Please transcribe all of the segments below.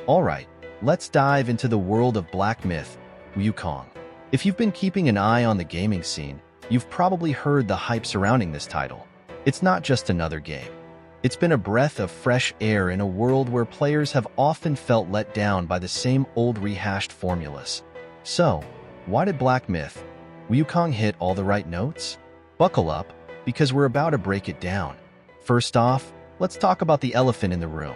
Alright, let's dive into the world of Black Myth, Wukong. If you've been keeping an eye on the gaming scene, you've probably heard the hype surrounding this title. It's not just another game. It's been a breath of fresh air in a world where players have often felt let down by the same old rehashed formulas. So, why did Black Myth, Wukong hit all the right notes? Buckle up, because we're about to break it down. First off, let's talk about the elephant in the room.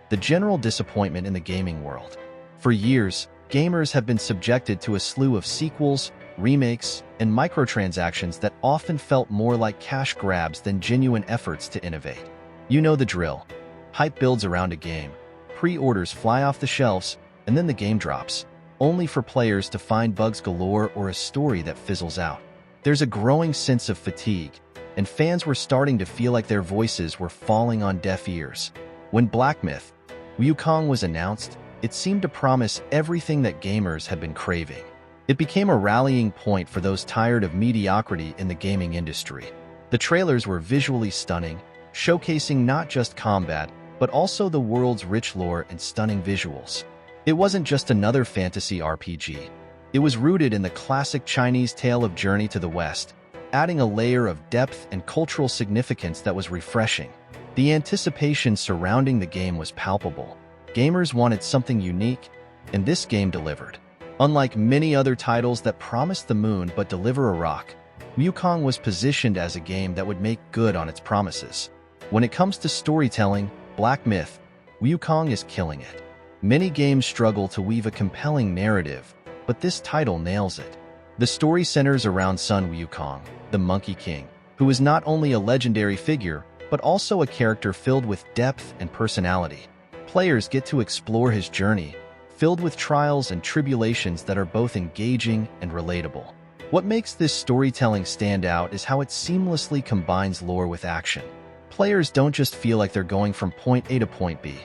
The general disappointment in the gaming world. For years, gamers have been subjected to a slew of sequels, remakes, and microtransactions that often felt more like cash grabs than genuine efforts to innovate. You know the drill. Hype builds around a game, pre-orders fly off the shelves, and then the game drops, only for players to find bugs galore or a story that fizzles out. There's a growing sense of fatigue, and fans were starting to feel like their voices were falling on deaf ears. When Black Myth, Wukong was announced, it seemed to promise everything that gamers had been craving. It became a rallying point for those tired of mediocrity in the gaming industry. The trailers were visually stunning, showcasing not just combat, but also the world's rich lore and stunning visuals. It wasn't just another fantasy RPG. It was rooted in the classic Chinese tale of Journey to the West, adding a layer of depth and cultural significance that was refreshing. The anticipation surrounding the game was palpable. Gamers wanted something unique, and this game delivered. Unlike many other titles that promised the moon but deliver a rock, Wukong was positioned as a game that would make good on its promises. When it comes to storytelling, Black Myth, Wukong is killing it. Many games struggle to weave a compelling narrative, but this title nails it. The story centers around Sun Wukong, the Monkey King, who is not only a legendary figure, but also a character filled with depth and personality. Players get to explore his journey, filled with trials and tribulations that are both engaging and relatable. What makes this storytelling stand out is how it seamlessly combines lore with action. Players don't just feel like they're going from point A to point B.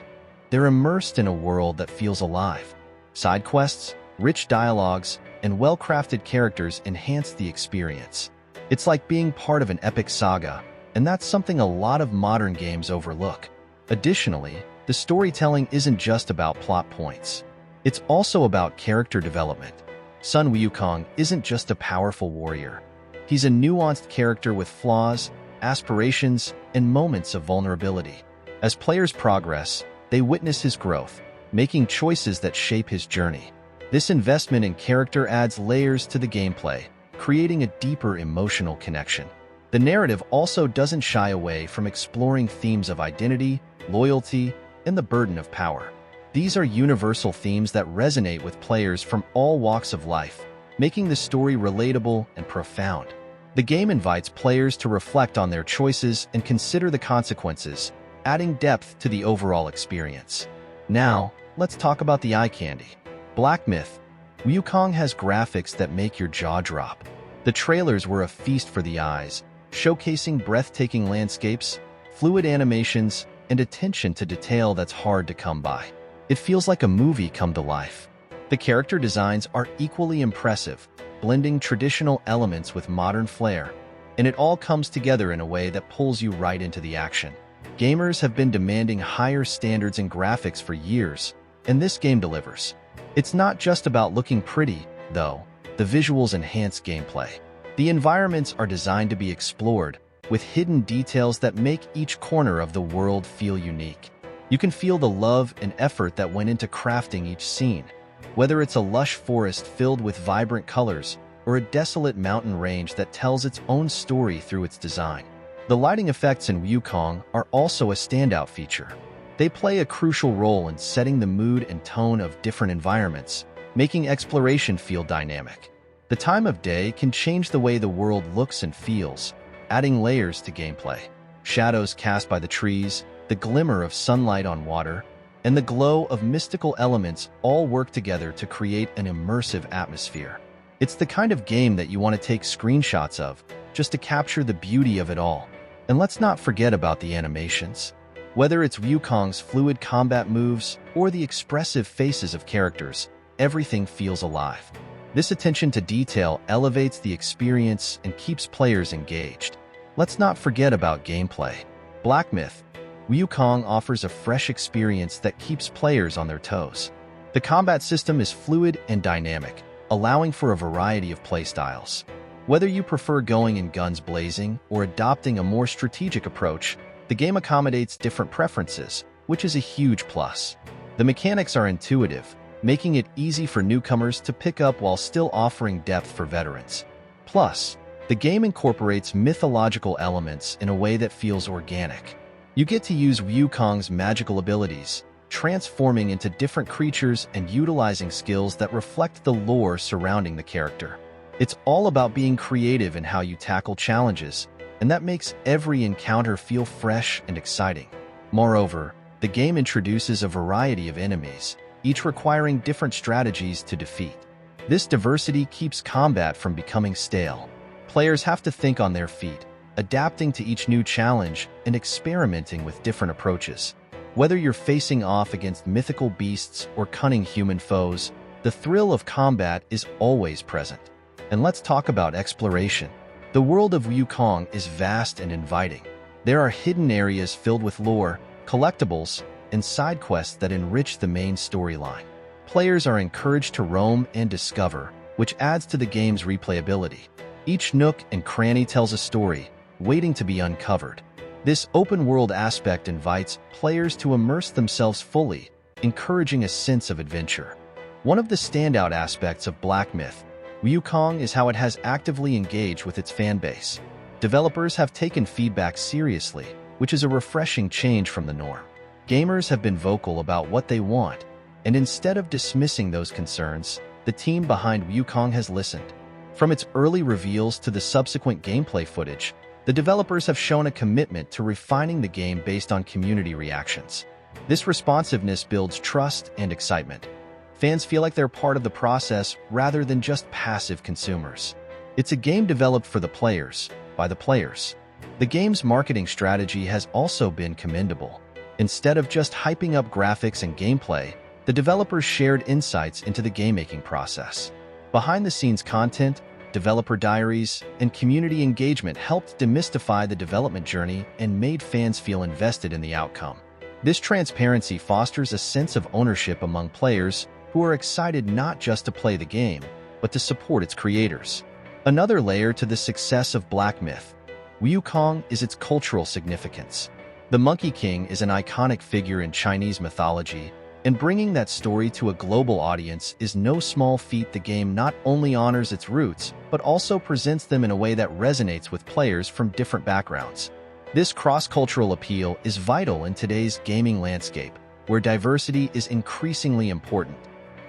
They're immersed in a world that feels alive. Side quests, rich dialogues, and well-crafted characters enhance the experience. It's like being part of an epic saga, and that's something a lot of modern games overlook. Additionally, the storytelling isn't just about plot points. It's also about character development. Sun Wukong isn't just a powerful warrior. He's a nuanced character with flaws, aspirations, and moments of vulnerability. As players progress, they witness his growth, making choices that shape his journey. This investment in character adds layers to the gameplay, creating a deeper emotional connection. The narrative also doesn't shy away from exploring themes of identity, loyalty, and the burden of power. These are universal themes that resonate with players from all walks of life, making the story relatable and profound. The game invites players to reflect on their choices and consider the consequences, adding depth to the overall experience. Now, let's talk about the eye candy. Black Myth, Wukong has graphics that make your jaw drop. The trailers were a feast for the eyes, showcasing breathtaking landscapes, fluid animations, and attention to detail that's hard to come by. It feels like a movie come to life. The character designs are equally impressive, blending traditional elements with modern flair, and it all comes together in a way that pulls you right into the action. Gamers have been demanding higher standards in graphics for years, and this game delivers. It's not just about looking pretty, though. The visuals enhance gameplay. The environments are designed to be explored, with hidden details that make each corner of the world feel unique. You can feel the love and effort that went into crafting each scene. Whether it's a lush forest filled with vibrant colors, or a desolate mountain range that tells its own story through its design. The lighting effects in Wukong are also a standout feature. They play a crucial role in setting the mood and tone of different environments, making exploration feel dynamic. The time of day can change the way the world looks and feels, adding layers to gameplay. Shadows cast by the trees, the glimmer of sunlight on water, and the glow of mystical elements all work together to create an immersive atmosphere. It's the kind of game that you want to take screenshots of, just to capture the beauty of it all. And let's not forget about the animations. Whether it's Wukong's fluid combat moves or the expressive faces of characters, everything feels alive. This attention to detail elevates the experience and keeps players engaged. Let's not forget about gameplay. Black Myth, Wukong offers a fresh experience that keeps players on their toes. The combat system is fluid and dynamic, allowing for a variety of playstyles. Whether you prefer going in guns blazing or adopting a more strategic approach, the game accommodates different preferences, which is a huge plus. The mechanics are intuitive, making it easy for newcomers to pick up while still offering depth for veterans. Plus, the game incorporates mythological elements in a way that feels organic. You get to use Wukong's magical abilities, transforming into different creatures and utilizing skills that reflect the lore surrounding the character. It's all about being creative in how you tackle challenges, and that makes every encounter feel fresh and exciting. Moreover, the game introduces a variety of enemies, each requiring different strategies to defeat. This diversity keeps combat from becoming stale. Players have to think on their feet, adapting to each new challenge and experimenting with different approaches. Whether you're facing off against mythical beasts or cunning human foes, the thrill of combat is always present. And let's talk about exploration. The world of Wukong is vast and inviting. There are hidden areas filled with lore, collectibles, and side quests that enrich the main storyline. Players are encouraged to roam and discover, which adds to the game's replayability. Each nook and cranny tells a story, waiting to be uncovered. This open-world aspect invites players to immerse themselves fully, encouraging a sense of adventure. One of the standout aspects of Black Myth, Wukong, is how it has actively engaged with its fanbase. Developers have taken feedback seriously, which is a refreshing change from the norm. Gamers have been vocal about what they want, and instead of dismissing those concerns, the team behind Wukong has listened. From its early reveals to the subsequent gameplay footage, the developers have shown a commitment to refining the game based on community reactions. This responsiveness builds trust and excitement. Fans feel like they're part of the process rather than just passive consumers. It's a game developed for the players, by the players. The game's marketing strategy has also been commendable. Instead of just hyping up graphics and gameplay, the developers shared insights into the game-making process. Behind-the-scenes content, developer diaries, and community engagement helped demystify the development journey and made fans feel invested in the outcome. This transparency fosters a sense of ownership among players who are excited not just to play the game, but to support its creators. Another layer to the success of Black Myth, Wukong, is its cultural significance. The Monkey King is an iconic figure in Chinese mythology, and bringing that story to a global audience is no small feat. The game not only honors its roots, but also presents them in a way that resonates with players from different backgrounds. This cross-cultural appeal is vital in today's gaming landscape, where diversity is increasingly important.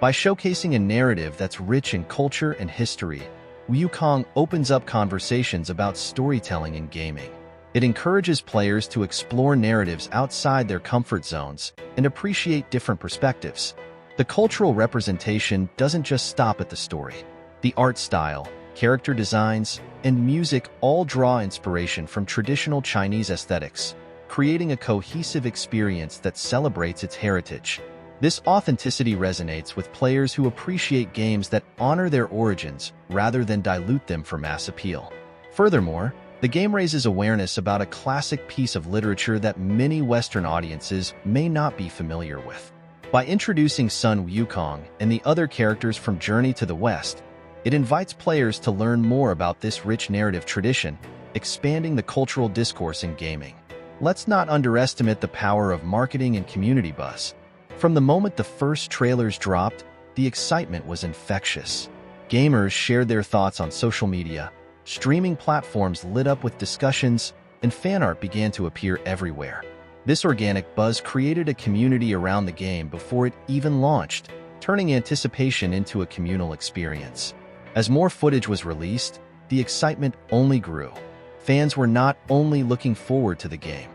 By showcasing a narrative that's rich in culture and history, Wukong opens up conversations about storytelling in gaming. It encourages players to explore narratives outside their comfort zones and appreciate different perspectives. The cultural representation doesn't just stop at the story. The art style, character designs, and music all draw inspiration from traditional Chinese aesthetics, creating a cohesive experience that celebrates its heritage. This authenticity resonates with players who appreciate games that honor their origins rather than dilute them for mass appeal. Furthermore, the game raises awareness about a classic piece of literature that many Western audiences may not be familiar with. By introducing Sun Wukong and the other characters from Journey to the West, it invites players to learn more about this rich narrative tradition, expanding the cultural discourse in gaming. Let's not underestimate the power of marketing and community buzz. From the moment the first trailers dropped, the excitement was infectious. Gamers shared their thoughts on social media, streaming platforms lit up with discussions, and fan art began to appear everywhere. This organic buzz created a community around the game before it even launched, turning anticipation into a communal experience. As more footage was released, the excitement only grew. Fans were not only looking forward to the game,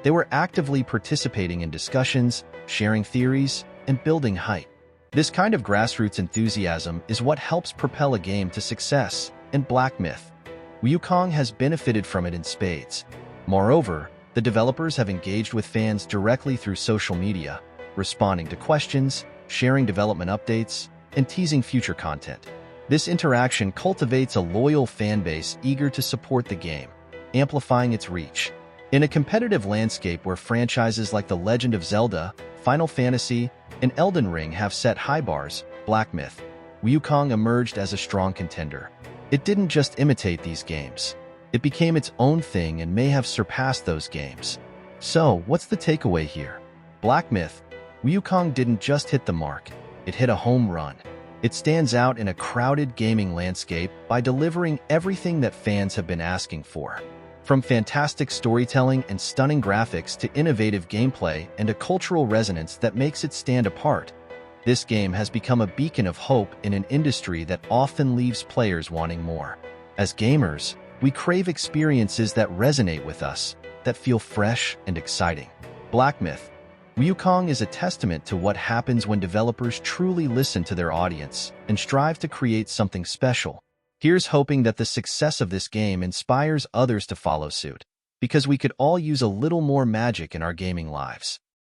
they were actively participating in discussions, sharing theories, and building hype. This kind of grassroots enthusiasm is what helps propel a game to success, and Black Myth, Wukong, has benefited from it in spades. Moreover, the developers have engaged with fans directly through social media, responding to questions, sharing development updates, and teasing future content. This interaction cultivates a loyal fanbase eager to support the game, amplifying its reach. In a competitive landscape where franchises like The Legend of Zelda, Final Fantasy, and Elden Ring have set high bars, Black Myth: Wukong emerged as a strong contender. It didn't just imitate these games. It became its own thing and may have surpassed those games. So, what's the takeaway here? Black Myth: Wukong didn't just hit the mark, it hit a home run. It stands out in a crowded gaming landscape by delivering everything that fans have been asking for. From fantastic storytelling and stunning graphics to innovative gameplay and a cultural resonance that makes it stand apart, this game has become a beacon of hope in an industry that often leaves players wanting more. As gamers, we crave experiences that resonate with us, that feel fresh and exciting. Black Myth: Wukong is a testament to what happens when developers truly listen to their audience and strive to create something special. Here's hoping that the success of this game inspires others to follow suit, because we could all use a little more magic in our gaming lives.